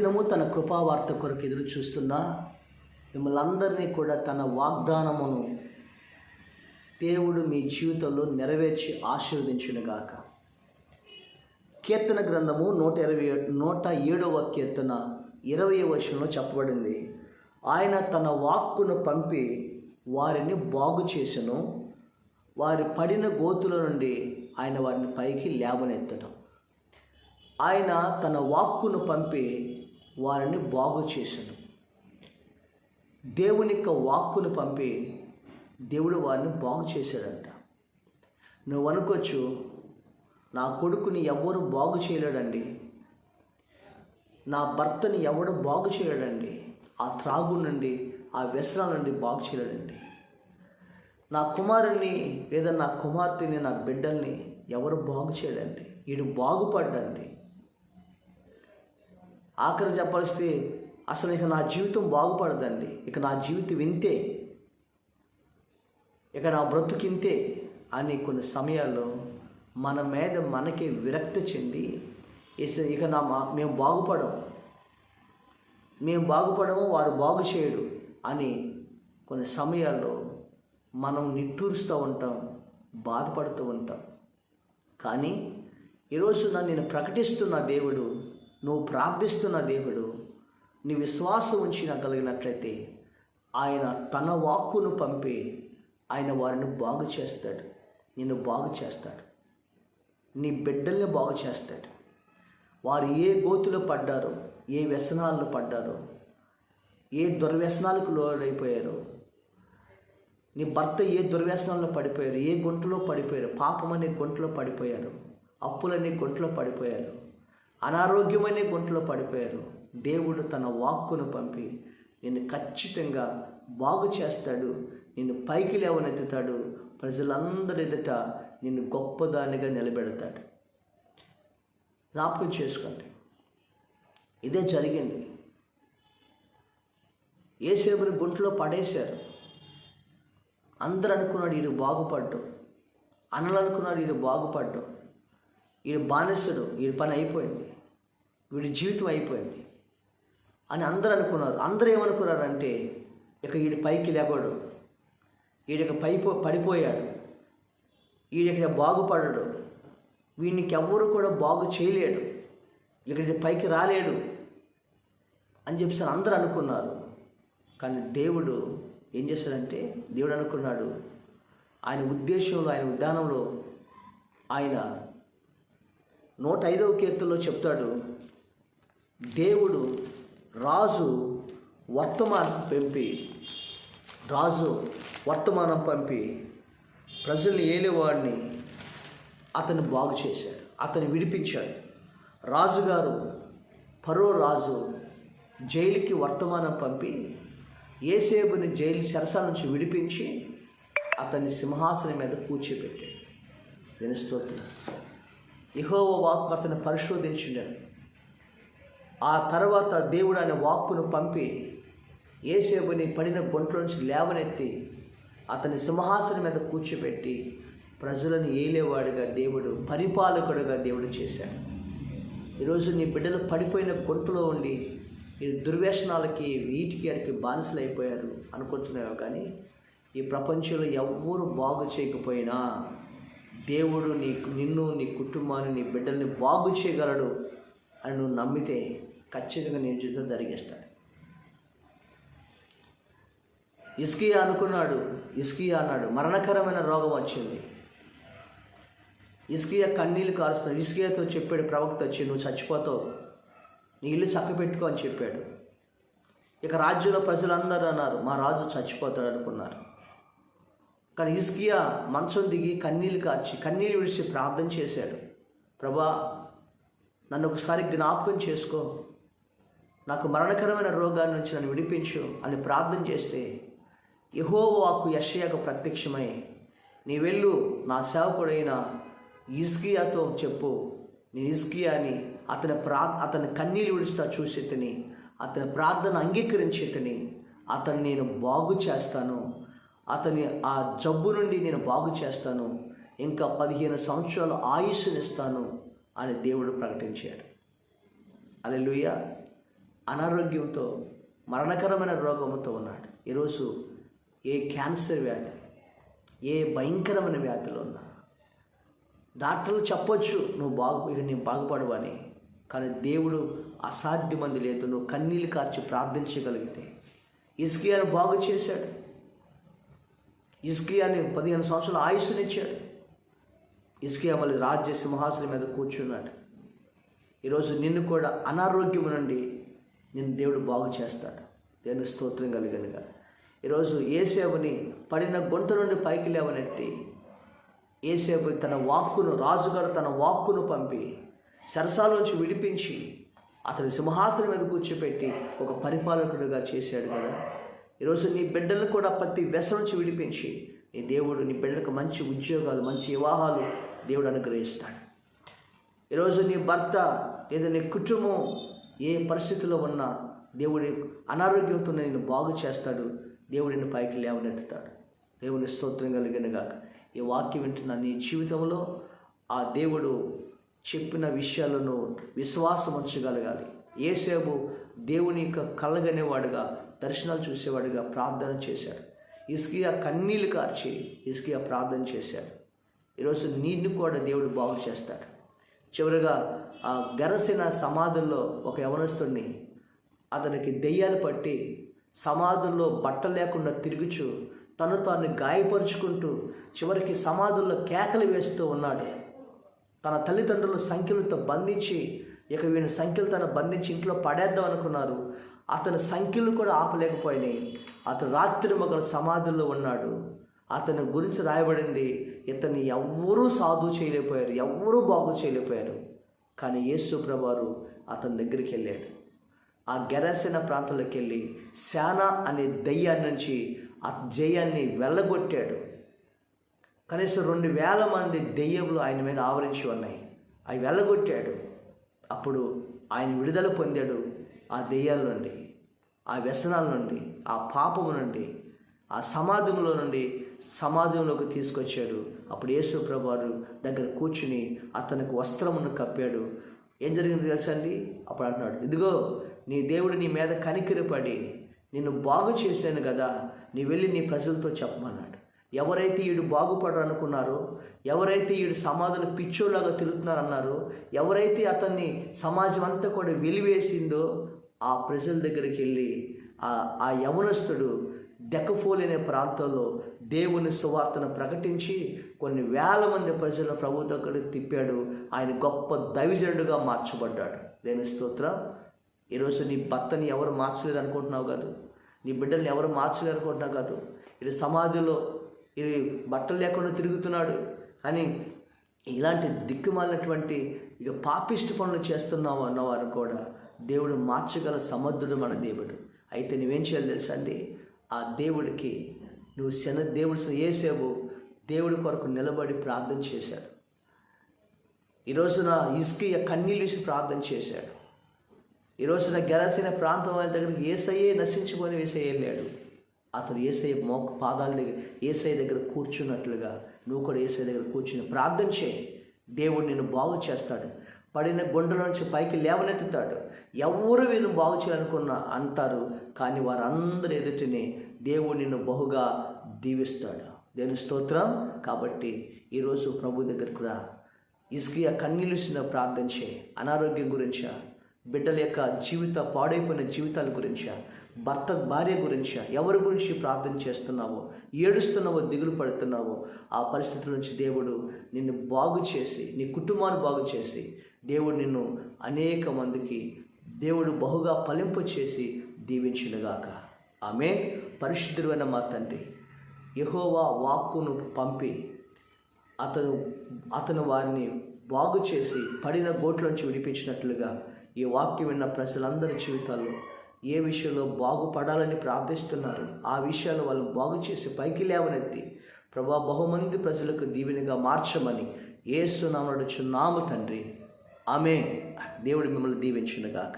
అనుదినము తన కృపావార్త కొరకు ఎదురు చూస్తున్న మిమ్మల్ని అందరినీ కూడా తన వాగ్దానమును దేవుడు మీ జీవితంలో నెరవేర్చి ఆశీర్వదించునుగాక. కీర్తన గ్రంథము 107వ కీర్తన 20వ వచనంలో చెప్పబడింది, ఆయన తన వాక్కును పంపి వారిని బాగు చేసెను, వారి పడిన గోతుల నుండి ఆయన వారిని పైకి లేవనెత్తడం. ఆయన తన వాక్కును పంపి వారిని బాగు చేసెను. దేవుని యొక్క వాక్కును పంపి దేవుడు వారిని బాగు చేశాడంట. నువ్వు అనుకోవచ్చు, నా కొడుకుని ఎవరు బాగు చేయలేడండి, నా భర్తని ఎవడు బాగు చేయలేడండి, ఆ త్రాగు నుండి ఆ వ్యసనాల నుండి బాగు చేయలేడండి, నా కుమారుని లేదా నా కుమార్తెని నా బిడ్డల్ని ఎవరు బాగు చేయలేండి, వీడు బాగుపడ్డండి. ఆఖరి చెప్పాల్సి అసలు ఇక నా జీవితం బాగుపడదండి, ఇక నా జీవితం ఇంతే, ఇక నా బ్రతుకింతే అని కొన్ని సమయాల్లో మన మీద మనకి విరక్తి చెంది ఇక మేము బాగుపడము వారు బాగు చేయడు అని కొన్ని సమయాల్లో మనం నిట్టూరుస్తూ ఉంటాం, బాధపడుతూ ఉంటాం. కానీ ఈరోజు నేను ప్రకటిస్తున్న దేవుడు, నువ్వు ప్రార్థిస్తున్న దేవుడు, నీ విశ్వాసం ఉంచగలిగినట్లయితే ఆయన తన వాక్కును పంపి ఆయన వారిని బాగు చేస్తాడు, నిన్ను బాగు చేస్తాడు, నీ బిడ్డల్ని బాగు చేస్తాడు. వారు ఏ గోతులో పడ్డారో, ఏ వ్యసనాల్లో పడ్డారో, ఏ దుర్వ్యసనాలకు లోడైపోయారో, నీ భర్త ఏ దుర్వ్యసనాల్లో పడిపోయారు, ఏ గుంటలో పడిపోయారు, పాపమనే గుంటలో పడిపోయారు, అప్పులనే గుంటలో పడిపోయారు, అనారోగ్యమనే గుంటలో పడిపోయారు. దేవుడు తన వాక్కును పంపి నిన్ను ఖచ్చితంగా బాగు చేస్తాడు, నిన్ను పైకి లేవనెత్తుతాడు, ప్రజలందరి ఎదుట నిన్ను గొప్పదానిగా నిలబెడతాడు. జ్ఞాపకం చేసుకోండి, ఇదే జరిగింది. యేసేపుని గుంటలో పడేశారు. అందరూ అనుకున్నాడు వీడు బాగుపడ్డు, అన్నలు అనుకున్నాడు వీడు బాగుపడ్డు, వీడు బానిసడు, వీడి పని అయిపోయింది, వీడి జీవితం అయిపోయింది అని అందరూ అనుకున్నారు. అందరూ ఏమనుకున్నారంటే ఇక వీడి పైకి లేవడు, వీడికి పడిపోయాడు, వీడికి బాగుపడడు, వీడికి ఎవ్వరు కూడా బాగు చేయలేడు, ఇక్కడికి పైకి రాలేడు అని చెప్పేసి అందరూ అనుకున్నారు. కానీ దేవుడు ఏం చేశాడంటే, దేవుడు అనుకున్నాడు, ఆయన ఉద్దేశంలో, ఆయన విధానంలో ఆయన 105వ కీర్తనలో చెప్తాడు, దేవుడు రాజు వర్తమానం పంపి ప్రజల్ని ఏలేవాడిని అతను బాగు చేశాడు, అతను విడిపించాడు. రాజుగారు ఫరో రాజు జైలుకి వర్తమానం పంపి యేసేపుని జైలు చెరసాల నుంచి విడిపించి అతన్ని సింహాసనం మీద కూర్చోబెట్టాడు. దీని స్తోత్రం. యెహోవా వాక్కు అతను పరిశోధించాడు. ఆ తర్వాత దేవుడు ఆయన వాక్కును పంపి యేసేపుని పడిన గుంటలో నుంచి లేవనెత్తి అతని సింహాసనం మీద కూర్చోబెట్టి ప్రజలను ఏలేవాడుగా దేవుడు, పరిపాలకుడుగా దేవుడు చేశాడు. ఈరోజు నీ బిడ్డలు పడిపోయిన గుంటలో ఉండి ఈ దుర్వ్యసనాలకి వీటికి అడికి బానిసలు అయిపోయారు అనుకుంటున్నావు. కానీ ఈ ప్రపంచంలో ఎవ్వరూ బాగు చేయకపోయినా దేవుడు నిన్ను, నీ కుటుంబాన్ని, నీ బిడ్డల్ని బాగు చేయగలడు అని నువ్వు నమ్మితే ఖచ్చితంగా నీ జీవితం జరిగేస్తాడు. హిజ్కియా అన్నాడు, మరణకరమైన రోగం వచ్చింది. హిజ్కియా కన్నీళ్ళు కారుస్తున్నాడు. హిజ్కియాతో చెప్పాడు ప్రవక్త వచ్చి, నువ్వు చచ్చిపోతావు, నీ ఇల్లు చక్కబెట్టుకో అని చెప్పాడు. ఇక రాజ్యంలో ప్రజలందరూ అన్నారు, మా రాజు చచ్చిపోతాడు అనుకున్నారు. కానీ హిజ్కియా మంచం దిగి కన్నీళ్ళు విడిచి ప్రార్థన చేశాడు. ప్రభా, నన్ను ఒకసారి జ్ఞాపకం చేసుకో, నాకు మరణకరమైన రోగాన్ని నుంచి నన్ను విడిపించు అని ప్రార్థన చేస్తే యెహోవా వాక్కు యెషయాకు ప్రత్యక్షమై, నీ వెళ్ళు నా సేవకుడైన హిజ్కియాతో చెప్పు, నేను హిజ్కియాని అతని కన్నీళ్ళు విడుస్తా చూసేతని, అతని ప్రార్థన అంగీకరించేతని, అతన్ని నేను బాగు చేస్తాను, అతని ఆ జబ్బు నుండి నేను బాగు చేస్తాను, ఇంకా 15 సంవత్సరాలు ఆయుష్నిస్తాను అని దేవుడు ప్రకటించాడు. హల్లెలూయా. అనారోగ్యంతో మరణకరమైన రోగంతో ఉన్నాడు. ఈరోజు ఏ క్యాన్సర్ వ్యాధి, ఏ భయంకరమైన వ్యాధులు ఉన్నా డాక్టర్లు చెప్పొచ్చు నీవు బాగుపడవని, కానీ దేవుడు అసాధ్యమంది లేదు. నువ్వు కన్నీళ్ళు కార్చి ప్రార్థించగలిగితే హిజ్కియాను బాగు చేశాడు. హిజ్కియాని 15 సంవత్సరాల ఆయుష్నిచ్చాడు. హిజ్కియా మళ్ళీ రాజ్య సింహాసనం మీద కూర్చున్నాడు. ఈరోజు నిన్ను కూడా అనారోగ్యం నుండి నిన్ను దేవుడు బాగు చేస్తాడు. దేవుని స్తోత్రం కలిగనుగా. ఈరోజు యేసేపుని పడిన గుంట నుండి పైకి లేవనెత్తి యేసేపు రాజుగారు తన వాక్కును పంపి సరసాలోంచి విడిపించి అతని సింహాసనం మీద కూర్చోపెట్టి ఒక పరిపాలకుడిగా చేశాడు కదా. ఈరోజు నీ బిడ్డలను కూడా ప్రతి వ్యసనం నుంచి విడిపించి నీ దేవుడు నీ బిడ్డలకు మంచి ఉద్యోగాలు, మంచి వివాహాలు దేవుడు అనుగ్రహిస్తాడు. ఈరోజు నీ భర్త లేదా నీ కుటుంబం ఏ పరిస్థితిలో ఉన్నా దేవుడి అనారోగ్యంతో నిన్ను బాగు చేస్తాడు. దేవుడిని పైకి లేవనెత్తుతాడు. దేవుని స్తోత్రం కలిగినగాక. ఈ వాక్యం వింటున్న నీ జీవితంలో ఆ దేవుడు చెప్పిన విషయాలను విశ్వాసం ఉంచగలగాలి. యేసేపు దేవుని యొక్క కలగనేవాడుగా, దర్శనాలు చూసేవాడుగా ప్రార్థన చేశాడు. హిజ్కియా కన్నీళ్లు కార్చి హిజ్కియా ప్రార్థన చేశాడు. ఈరోజు నిన్ను కూడా దేవుడు బాగు చేస్తాడు. చివరిగా ఆ గెరసిన సమాధుల్లో ఒక యవనస్తుడిని అతనికి దెయ్యాలు పట్టి సమాధుల్లో బట్టలు లేకుండా తిరుగుచు తాను గాయపరుచుకుంటూ చివరికి సమాధుల్లో కేకలు వేస్తూ ఉన్నాడు. తన తల్లిదండ్రులు సంఖ్యలతో బంధించి వీని సంఖ్యలు బంధించి ఇంట్లో పడేద్దాం అనుకున్నారు. అతని సంఖ్యలు కూడా ఆపలేకపోయినాయి. అతను రాత్రి మగలు సమాధుల్లో ఉన్నాడు. అతని గురించి రాయబడింది, ఇతన్ని ఎవ్వరూ సాధువు చేయలేకపోయారు, ఎవ్వరూ బాగు చేయలేకపోయారు. కానీ యేసు ప్రభువారు అతని దగ్గరికి వెళ్ళాడు. ఆ గెరసిన ప్రాంతంలోకి వెళ్ళి శానా అనే దయ్యాన్ని నుంచి ఆ జయాన్ని వెళ్ళగొట్టాడు. కనీసం 2000 మంది దెయ్యములు ఆయన మీద ఆవరించి ఉన్నాయి. అవి వెళ్ళగొట్టాడు. అప్పుడు ఆయన విడుదల పొందాడు. ఆ దెయ్యాల నుండి, ఆ వ్యసనాల నుండి, ఆ పాపము నుండి, ఆ సమాధంలోకి తీసుకొచ్చాడు. అప్పుడు యేసు ప్రభువారు దగ్గర కూర్చుని అతనికి వస్త్రమును కప్పాడు. ఏం జరిగింది తెలుసా అండి? అప్పుడు అంటున్నాడు, ఇదిగో నీ దేవుడు నీ మీద కనికరపడి నిన్ను బాగు చేశాను కదా, నీ వెళ్ళి నీ ప్రజలతో చెప్పమన్నాడు. ఎవరైతే ఈడు బాగుపడరు అనుకున్నారో, ఎవరైతే ఈడు సమాధులు పిచ్చోలాగా తిరుగుతున్నారన్నారో, ఎవరైతే అతన్ని సమాజం అంతా కూడా వెలివేసిందో ఆ ప్రజల దగ్గరికి వెళ్ళి ఆ యవనస్తుడు డెకఫోలి అనే ప్రాంతంలో దేవుని సువార్తను ప్రకటించి కొన్ని వేల మంది ప్రజలను ప్రభు దగ్గరికి తిప్పాడు. ఆయన గొప్ప దైవజనుడుగా మార్చబడ్డాడు. దేవుని స్తోత్రం. ఈరోజు నీ భర్తని ఎవరు మార్చలేరు అనుకుంటున్నావు కాదు, నీ బిడ్డల్ని ఎవరు మార్చలేరు అనుకుంటున్నావు కాదు. ఇది సమాధిలో ఇది బట్టలు లేకుండా తిరుగుతున్నాడు అని ఇలాంటి దిక్కుమాలినటువంటి పాపిష్టి పనులు చేస్తున్నావు అన్నవారు కూడా దేవుడు మార్చగల సమర్థుడు మన దేవుడు. అయితే నువ్వేం చేయాలి తెలుసా అండి? ఆ దేవుడికి దేవుడు యేసేపు దేవుడి కొరకు నిలబడి ప్రార్థన చేశాడు. ఈరోజున హిజ్కియా కన్నీళ్ళు ప్రార్థన చేశాడు. ఈరోజున గెరసిన ప్రాంతం ఆయన దగ్గరికి యేసయ్యే నశించుకొని యేసయ్య వెళ్ళాడు. అతను యేసయ్య పాదాల దగ్గర యేసయ్య దగ్గర కూర్చున్నట్లుగా నువ్వు కూడా యేసయ్య దగ్గర కూర్చుని ప్రార్థన చేయి. దేవుడు నిన్ను బాగు చేస్తాడు. పడిన గుండెల నుంచి పైకి లేవనెత్తుతాడు. ఎవరు వీళ్ళు బాగు చేయాలనుకున్నా అంటారు, కానీ వారందరి ఎదుటిని దేవుడు నిన్ను బహుగా దీవిస్తాడు. దేవుని స్తోత్రం. కాబట్టి ఈరోజు ప్రభు దగ్గరకు రా. హిజ్కియా కన్నీళ్ళు ప్రార్థన చేయి. అనారోగ్యం గురించా, బిడ్డల యొక్క పాడైపోయిన జీవితాల గురించా, భార్య గురించా, ఎవరి గురించి ప్రార్థన చేస్తున్నావో, ఏడుస్తున్నావో, దిగులు పడుతున్నావో, ఆ పరిస్థితుల నుంచి దేవుడు నిన్ను బాగు చేసి, నీ కుటుంబాన్ని బాగు చేసి, దేవుడు నిన్ను అనేక మందికి దేవుడు బహుగా ఫలింప చేసి దీవించునుగాక. ఆమేన్. పరిశుద్ధుడైన మా తండ్రి, యెహోవా వాక్కును పంపి అతను వారిని బాగు చేసి పడిన గోట్లోంచి విడిపించినట్లుగా ఈ వాక్యం విన్న ప్రజలందరి జీవితాల్లో ఏ విషయంలో బాగుపడాలని ప్రార్థిస్తున్నారు ఆ విషయాలు వాళ్ళు బాగు చేసి పైకి లేవనెత్తి ప్రభా బహుమంది ప్రజలకు దీవెనగా మార్చమని యేసు నామమున అడుగుచున్నాము తండ్రి. ఆమేన్. దేవుడు మిమ్మల్ని దీవించునుగాక.